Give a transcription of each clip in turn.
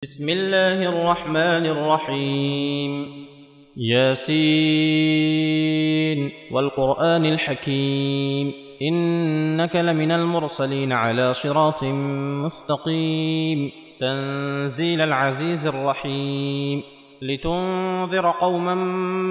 بسم الله الرحمن الرحيم ياسين والقرآن الحكيم إنك لمن المرسلين على صراط مستقيم تنزيل العزيز الرحيم لتنذر قوما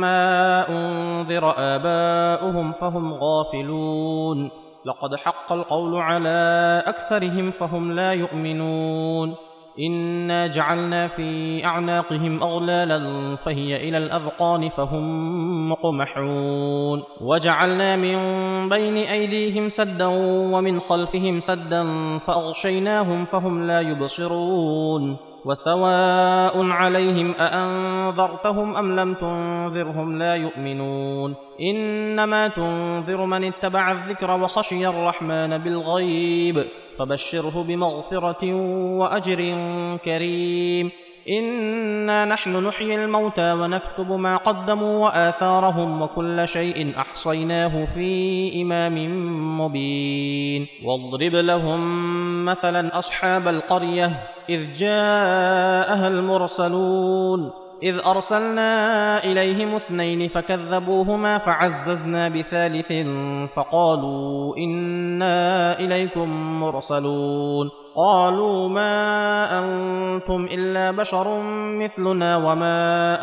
ما أنذر آباؤهم فهم غافلون لقد حق القول على أكثرهم فهم لا يؤمنون إنا جعلنا في أعناقهم أغلالا فهي إلى الأذقان فهم مقمحون وجعلنا من بين أيديهم سدا ومن خلفهم سدا فأغشيناهم فهم لا يبصرون وسواء عليهم أأنذرتهم أم لم تنذرهم لا يؤمنون إنما تنذر من اتبع الذكر وخشي الرحمن بالغيب فبشره بمغفرة وأجر كريم إنا نحن نحيي الموتى ونكتب ما قدموا وآثارهم وكل شيء أحصيناه في إمام مبين واضرب لهم مثلا أصحاب القرية إذ جاءها المرسلون إذ أرسلنا إليهم اثنين فكذبوهما فعززنا بثالث فقالوا إنا إليكم مرسلون قالوا ما أنتم إلا بشر مثلنا وما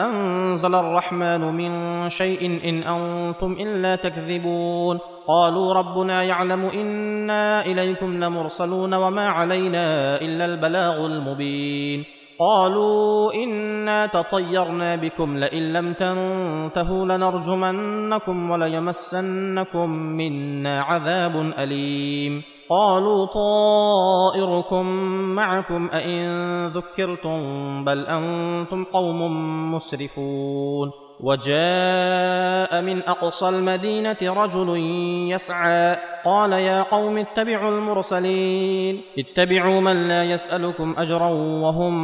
أنزل الرحمن من شيء إن أنتم إلا تكذبون قالوا ربنا يعلم إنا إليكم لمرسلون وما علينا إلا البلاغ المبين قالوا إنا تطيرنا بكم لئن لم تنتهوا لنرجمنكم وليمسنكم منا عذاب أليم قالوا طائركم معكم أئن ذكرتم بل أنتم قوم مسرفون وجاء من أقصى المدينة رجل يسعى قال يا قوم اتبعوا المرسلين اتبعوا من لا يسألكم أجرا وهم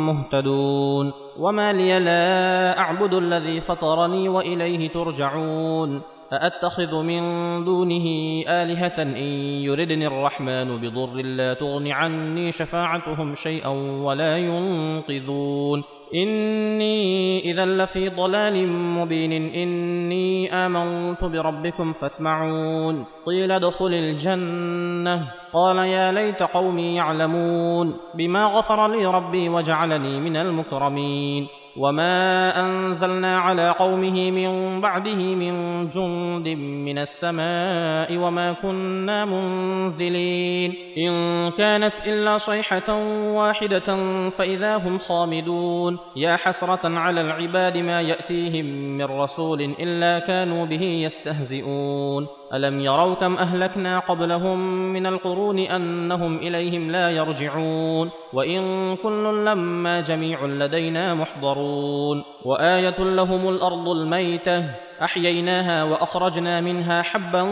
مهتدون وما لي لا أعبد الذي فطرني وإليه ترجعون أأتخذ من دونه آلهة إن يردني الرحمن بضر لا تغن عني شفاعتهم شيئا ولا ينقذون إني إذا لفي ضلال مبين إني آمنت بربكم فاسمعون قيل ادخل الجنة قال يا ليت قومي يعلمون بما غفر لي ربي وجعلني من المكرمين وما أنزلنا على قومه من بعده من جند من السماء وما كنا منزلين إن كانت إلا صيحة واحدة فإذا هم خامدون يا حسرة على العباد ما يأتيهم من رسول إلا كانوا به يستهزئون ألم يروا كم أهلكنا قبلهم من القرون أنهم إليهم لا يرجعون وإن كل لما جميع لدينا محضرون وآية لهم الأرض الميتة أحييناها وأخرجنا منها حبا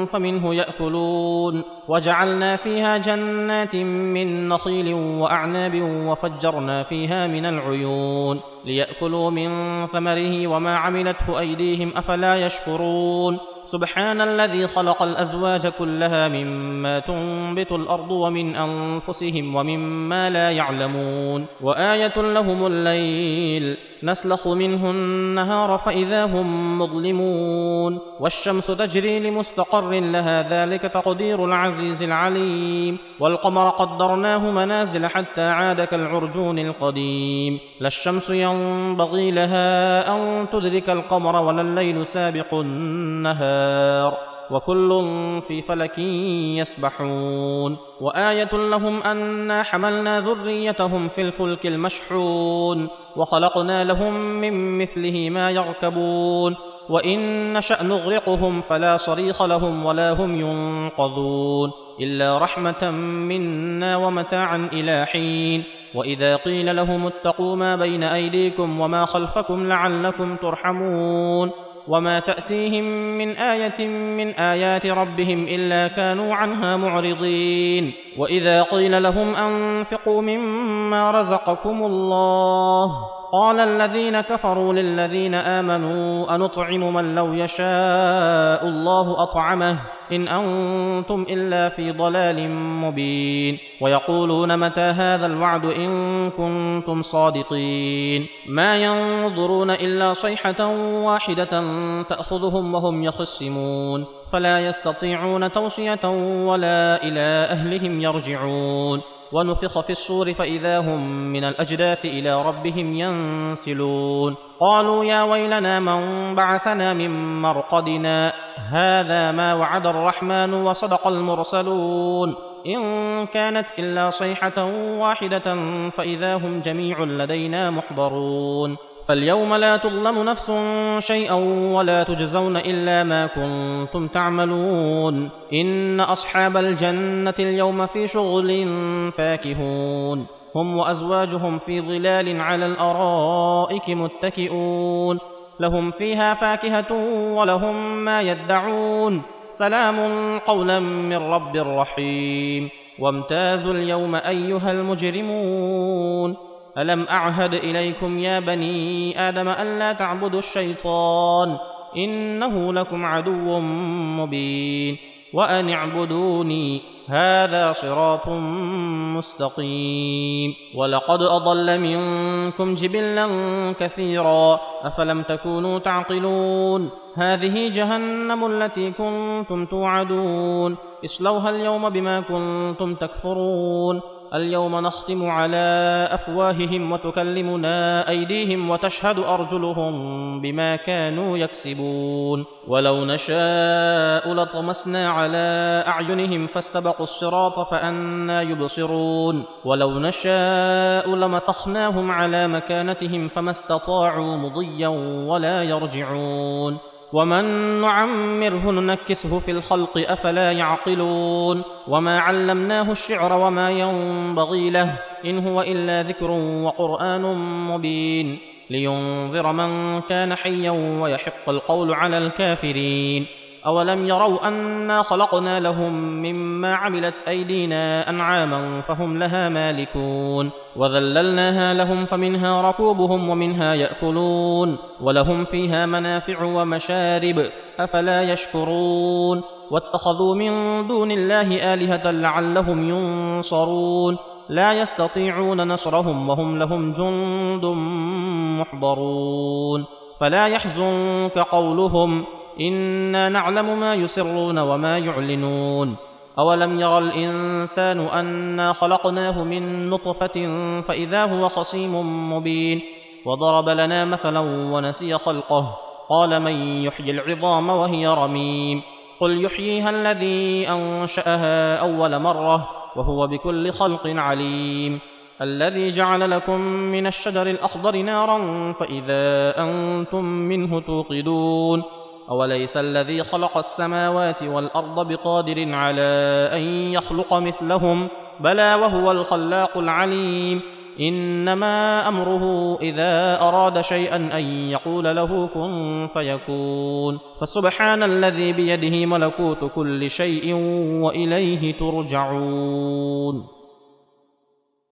فمنه يأكلون وجعلنا فيها جنات من نخيل وأعناب وفجرنا فيها من العيون ليأكلوا من ثمره وما عملته أيديهم أفلا يشكرون سبحان الذي خلق الأزواج كلها مما تنبت الأرض ومن أنفسهم ومما لا يعلمون وآية لهم الليل نسلخ منه النهار فإذا هم مظلمون والشمس تجري لمستقر لها ذلك تقدير العزيز العليم والقمر قدرناه منازل حتى عاد كالعرجون القديم لا الشمس ينبغي لها أن تدرك القمر ولا الليل سابق النهار وكل في فلك يسبحون وآية لهم أنا حملنا ذريتهم في الفلك المشحون وخلقنا لهم من مثله ما يركبون وإن نشأ نغرقهم فلا صريخ لهم ولا هم ينقذون إلا رحمة منا ومتاعا إلى حين وإذا قيل لهم اتقوا ما بين أيديكم وما خلفكم لعلكم ترحمون وما تأتيهم من آية من آيات ربهم إلا كانوا عنها معرضين وإذا قيل لهم أنفقوا مما رزقكم الله قال الذين كفروا للذين آمنوا أنطعم من لو يشاء الله أطعمه إن أنتم إلا في ضلال مبين ويقولون متى هذا الوعد إن كنتم صادقين ما ينظرون إلا صيحة واحدة تأخذهم وهم يخصمون فلا يستطيعون توصية ولا إلى أهلهم يرجعون ونفخ في الصور فإذا هم من الأجداث إلى ربهم ينسلون قالوا يا ويلنا من بعثنا من مرقدنا هذا ما وعد الرحمن وصدق المرسلون إن كانت إلا صيحة واحدة فإذا هم جميع لدينا محضرون فاليوم لا تظلم نفس شيئا ولا تجزون إلا ما كنتم تعملون إن أصحاب الجنة اليوم في شغل فاكهون هم وأزواجهم في ظلال على الأرائك متكئون لهم فيها فاكهة ولهم ما يدعون سلام قولا من رب رحيم وامتازوا اليوم أيها المجرمون ألم أعهد إليكم يا بني آدم ألا تعبدوا الشيطان إنه لكم عدو مبين وأن اعبدوني هذا صراط مستقيم ولقد أضل منكم جبلا كثيرا أفلم تكونوا تعقلون هذه جهنم التي كنتم توعدون اصلوها اليوم بما كنتم تكفرون اليوم نختم على أفواههم وتكلمنا أيديهم وتشهد أرجلهم بما كانوا يكسبون ولو نشاء لطمسنا على أعينهم فاستبقوا الصراط فأنى يبصرون ولو نشاء لمسخناهم على مكانتهم فما استطاعوا مضيا ولا يرجعون ومن نعمره ننكسه في الخلق أفلا يعقلون وما علمناه الشعر وما ينبغي له إن هو إلا ذكر وقرآن مبين لينذر من كان حيا ويحق القول على الكافرين أولم يروا أنا خلقنا لهم مما عملت أيدينا أنعاما فهم لها مالكون وذللناها لهم فمنها ركوبهم ومنها يأكلون ولهم فيها منافع ومشارب أفلا يشكرون واتخذوا من دون الله آلهة لعلهم ينصرون لا يستطيعون نصرهم وهم لهم جند محضرون فلا يحزنك قولهم إنا نعلم ما يسرون وما يعلنون أولم يرى الإنسان أنا خلقناه من نطفة فإذا هو خصيم مبين وضرب لنا مثلا ونسي خلقه قال من يحيي العظام وهي رميم قل يحييها الذي أنشأها أول مرة وهو بكل خلق عليم الذي جعل لكم من الشجر الأخضر نارا فإذا أنتم منه توقدون أوليس الذي خلق السماوات والأرض بقادر على أن يخلق مثلهم بلى وهو الخلاق العليم إنما أمره إذا أراد شيئا أن يقول له كن فيكون فسبحان الذي بيده ملكوت كل شيء وإليه ترجعون